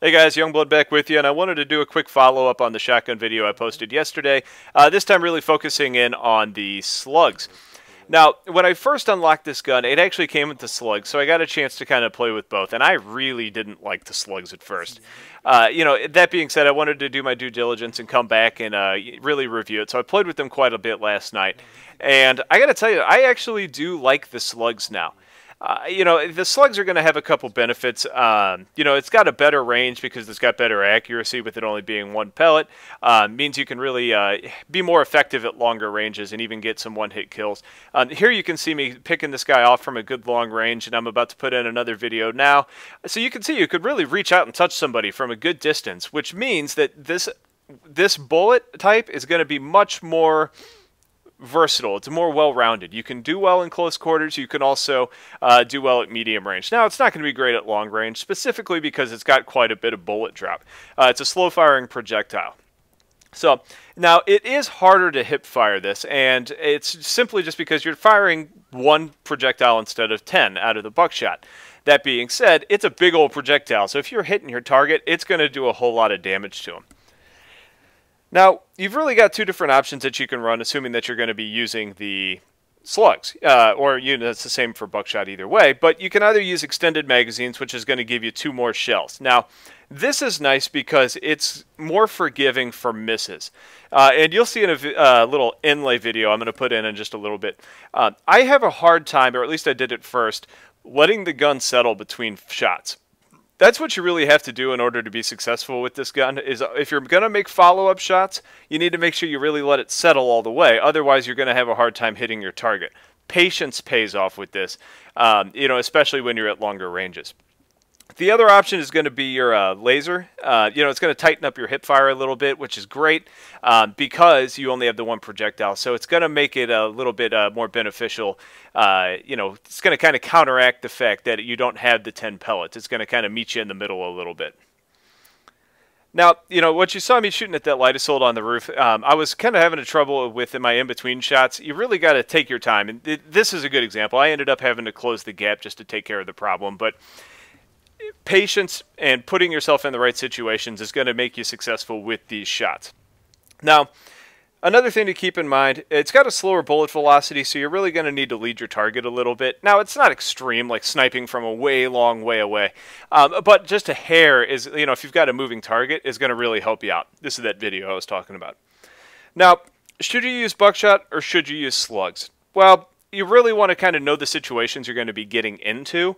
Hey guys, Youngblood back with you, and I wanted to do a quick follow-up on the shotgun video I posted yesterday, this time really focusing in on the Slugs. Now, when I first unlocked this gun, it actually came with the Slugs, so I got a chance to kind of play with both, and I really didn't like the Slugs at first. That being said, I wanted to do my due diligence and come back and really review it, so I played with them quite a bit last night, and I gotta tell you, I actually do like the Slugs now. The Slugs are going to have a couple benefits. It's got a better range because it's got better accuracy with it only being one pellet. Means you can really be more effective at longer ranges and even get some one-hit kills. Here you can see me picking this guy off from a good long range, and I'm about to put in another video now. So you can see you could really reach out and touch somebody from a good distance, which means that this bullet type is going to be much more versatile. It's more well-rounded. You can do well in close quarters. You can also do well at medium range. Now, it's not going to be great at long range, specifically because it's got quite a bit of bullet drop. It's a slow-firing projectile. So, now, it is harder to hip fire this, and it's simply just because you're firing one projectile instead of 10 out of the buckshot. That being said, it's a big old projectile, so if you're hitting your target, it's going to do a whole lot of damage to him. Now, you've really got two different options that you can run, assuming that you're going to be using the Slugs, it's the same for buckshot either way, but you can either use extended magazines, which is going to give you 2 more shells. Now, this is nice because it's more forgiving for misses, and you'll see in a little inlay video I'm going to put in just a little bit. I have a hard time, or at least I did it first, letting the gun settle between shots. That's what you really have to do in order to be successful with this gun, is if you're going to make follow-up shots, you need to make sure you really let it settle all the way. Otherwise, you're going to have a hard time hitting your target. Patience pays off with this, especially when you're at longer ranges. The other option is going to be your laser. It's going to tighten up your hip fire a little bit, which is great because you only have the one projectile. So it's going to make it a little bit more beneficial. It's going to kind of counteract the fact that you don't have the 10 pellets. It's going to kind of meet you in the middle a little bit. Now, what you saw me shooting at that light assault on the roof, I was kind of having a trouble with in my in-between shots. You really got to take your time. And this is a good example. I ended up having to close the gap just to take care of the problem. But patience and putting yourself in the right situations is going to make you successful with these shots. Now, another thing to keep in mind, it's got a slower bullet velocity, so you're really going to need to lead your target a little bit. Now, it's not extreme, like sniping from a way long way away, but just a hair is, if you've got a moving target, is going to really help you out. This is that video I was talking about. Now, should you use buckshot or should you use slugs? Well, you really want to kind of know the situations you're going to be getting into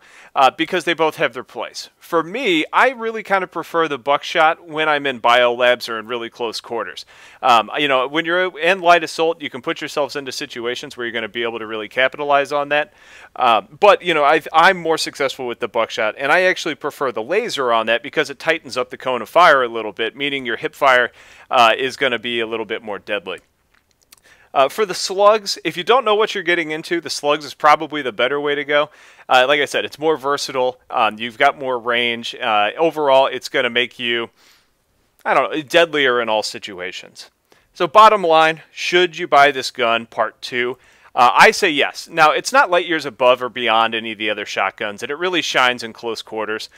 because they both have their place. For me, I really kind of prefer the buckshot when I'm in biolabs or in really close quarters. When you're in light assault, you can put yourselves into situations where you're going to be able to really capitalize on that. I'm more successful with the buckshot, and I actually prefer the laser on that because it tightens up the cone of fire a little bit, meaning your hip fire is going to be a little bit more deadly. For the slugs, if you don't know what you're getting into, the slugs is probably the better way to go. Like I said, it's more versatile. You've got more range. Overall, it's going to make you, deadlier in all situations. So bottom line, should you buy this gun, part 2? I say yes. Now, it's not light years above or beyond any of the other shotguns, and it really shines in close quarters.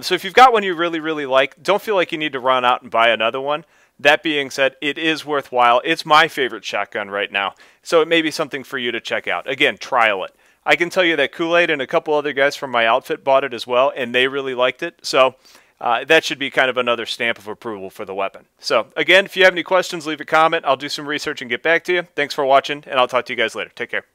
So if you've got one you really, really like, don't feel like you need to run out and buy another one. That being said, it is worthwhile. It's my favorite shotgun right now, so it may be something for you to check out. Again, trial it. I can tell you that Kool-Aid and a couple other guys from my outfit bought it as well, and they really liked it. So that should be kind of another stamp of approval for the weapon. So again, if you have any questions, leave a comment. I'll do some research and get back to you. Thanks for watching, and I'll talk to you guys later. Take care.